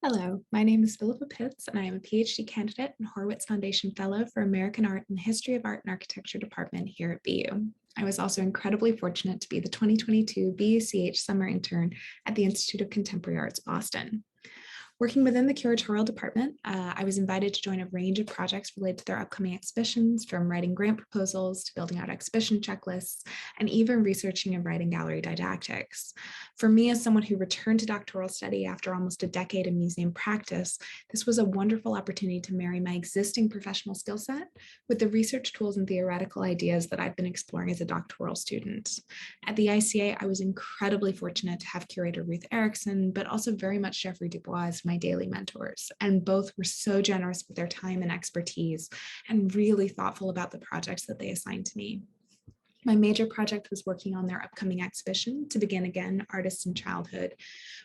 Hello, my name is Phillippa Pitts, and I am a PhD candidate and Horowitz Foundation Fellow for American Art and the History of Art and Architecture Department here at BU. I was also incredibly fortunate to be the 2022 BUCH summer intern at the Institute of Contemporary Arts, Boston. Working within the curatorial department, I was invited to join a range of projects related to their upcoming exhibitions, from writing grant proposals to building out exhibition checklists, and even researching and writing gallery didactics. For me, as someone who returned to doctoral study after almost a decade in museum practice, this was a wonderful opportunity to marry my existing professional skill set with the research tools and theoretical ideas that I've been exploring as a doctoral student. At the ICA, I was incredibly fortunate to have curator Ruth Erickson, but also very much Jeffrey Dubois as my daily mentors. And both were so generous with their time and expertise and really thoughtful about the projects that they assigned to me. My major project was working on their upcoming exhibition, To Begin Again, Artists in Childhood,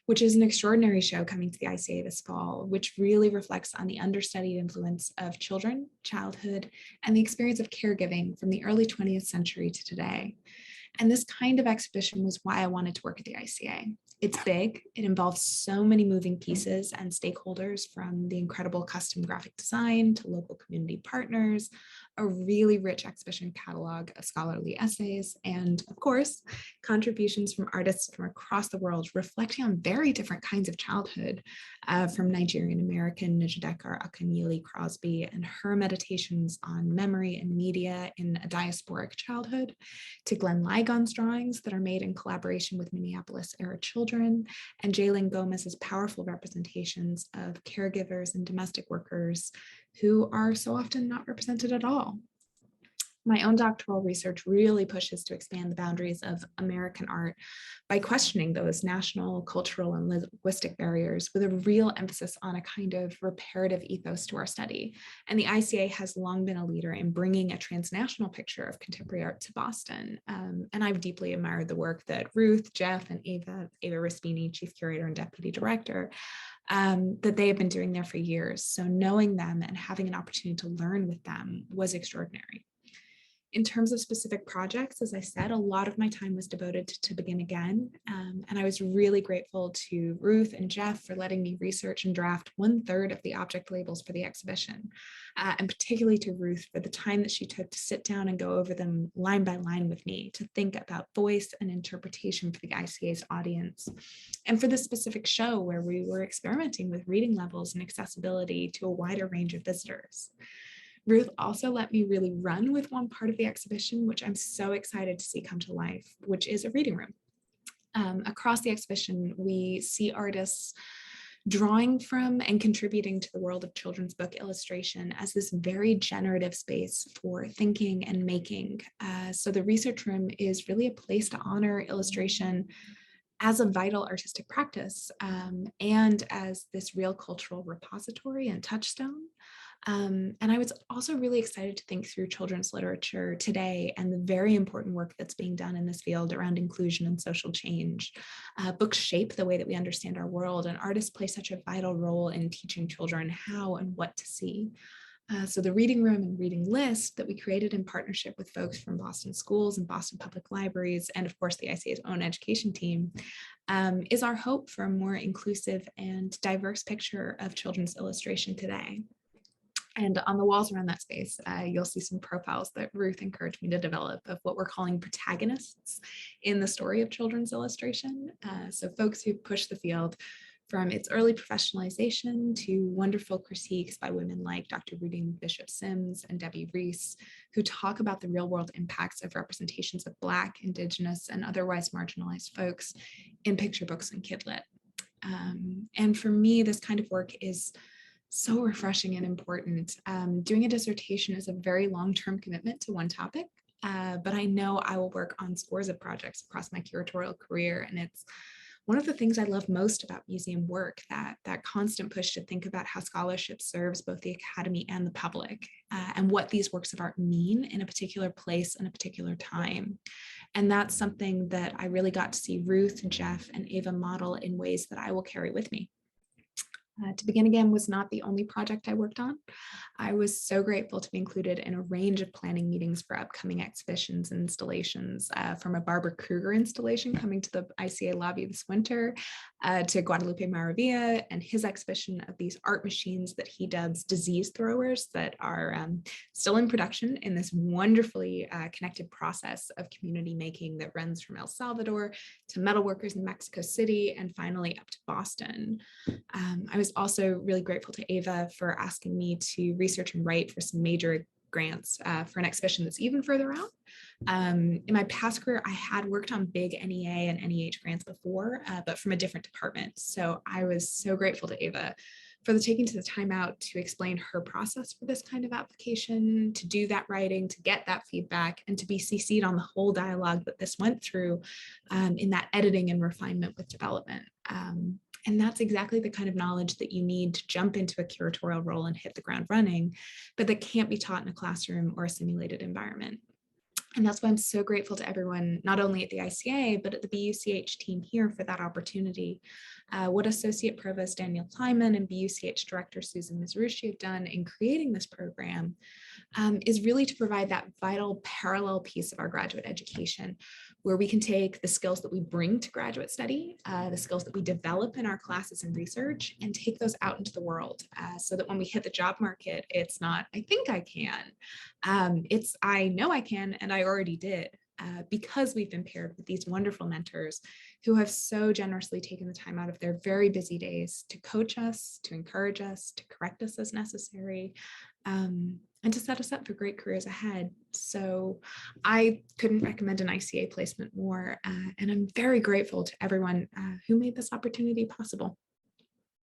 which is an extraordinary show coming to the ICA this fall, which really reflects on the understudied influence of children, childhood, and the experience of caregiving from the early 20th century to today. And this kind of exhibition was why I wanted to work at the ICA. It's big, it involves so many moving pieces and stakeholders, from the incredible custom graphic design to local community partners, a really rich exhibition catalog of scholarly essays, and of course, contributions from artists from across the world reflecting on very different kinds of childhood, from Nigerian American Njideka Akanyili Crosby and her meditations on memory and media in a diasporic childhood, to Glenn Ligon's drawings that are made in collaboration with Minneapolis-era children, and Jalen Gomez's powerful representations of caregivers and domestic workers who are so often not represented at all. My own doctoral research really pushes to expand the boundaries of American art by questioning those national, cultural, and linguistic barriers, with a real emphasis on a kind of reparative ethos to our study. And the ICA has long been a leader in bringing a transnational picture of contemporary art to Boston. And I've deeply admired the work that Ruth, Jeff, and Ava Rispini, Chief Curator and Deputy Director, that they have been doing there for years. So knowing them and having an opportunity to learn with them was extraordinary. In terms of specific projects, as I said, a lot of my time was devoted to Begin Again. And I was really grateful to Ruth and Jeff for letting me research and draft 1/3 of the object labels for the exhibition, and particularly to Ruth for the time that she took to sit down and go over them line by line with me to think about voice and interpretation for the ICA's audience. And for this specific show where we were experimenting with reading levels and accessibility to a wider range of visitors. Ruth also let me really run with one part of the exhibition, which I'm so excited to see come to life, which is a reading room. Across the exhibition, we see artists drawing from and contributing to the world of children's book illustration as this very generative space for thinking and making. So the research room is really a place to honor illustration as a vital artistic practice, and as this real cultural repository and touchstone. And I was also really excited to think through children's literature today and the very important work that's being done in this field around inclusion and social change. Books shape the way that we understand our world, and artists play such a vital role in teaching children how and what to see. So the reading room and reading list that we created in partnership with folks from Boston schools and Boston Public Libraries, and of course the ICA's own education team, is our hope for a more inclusive and diverse picture of children's illustration today. And on the walls around that space, you'll see some profiles that Ruth encouraged me to develop of what we're calling protagonists in the story of children's illustration. So folks who push the field from its early professionalization to wonderful critiques by women like Dr. Rudine Bishop-Sims and Debbie Reese, who talk about the real world impacts of representations of Black, Indigenous, and otherwise marginalized folks in picture books and kidlit. And for me, this kind of work is so refreshing and important. Doing a dissertation is a very long-term commitment to one topic, but I know I will work on scores of projects across my curatorial career, and it's one of the things I love most about museum work, that constant push to think about how scholarship serves both the academy and the public, and what these works of art mean in a particular place and a particular time. And that's something that I really got to see Ruth, Jeff, and Ava model in ways that I will carry with me. To Begin Again was not the only project I worked on. I was so grateful to be included in a range of planning meetings for upcoming exhibitions and installations, from a Barbara Kruger installation coming to the ICA lobby this winter, to Guadalupe Maravilla and his exhibition of these art machines that he dubs disease throwers that are still in production in this wonderfully connected process of community making that runs from El Salvador to metalworkers in Mexico City and finally up to Boston. I was also really grateful to Ava for asking me to research and write for some major grants for an exhibition that's even further out. In my past career, I had worked on big NEA and NEH grants before, but from a different department. So I was so grateful to Ava for the taking to the time out to explain her process for this kind of application, to do that writing, to get that feedback, and to be CC'd on the whole dialogue that this went through in that editing and refinement with development. And that's exactly the kind of knowledge that you need to jump into a curatorial role and hit the ground running, but that can't be taught in a classroom or a simulated environment. And that's why I'm so grateful to everyone, not only at the ICA, but at the BUCH team here for that opportunity. What Associate Provost Daniel Kleiman and BUCH Director Susan Mizrushi have done in creating this program is really to provide that vital parallel piece of our graduate education, where we can take the skills that we bring to graduate study, the skills that we develop in our classes and research, and take those out into the world so that when we hit the job market, it's not, I think I can, it's, I know I can, and I already did. Because we've been paired with these wonderful mentors who have so generously taken the time out of their very busy days to coach us, to encourage us, to correct us as necessary, and to set us up for great careers ahead. So I couldn't recommend an ICA placement more, and I'm very grateful to everyone who made this opportunity possible.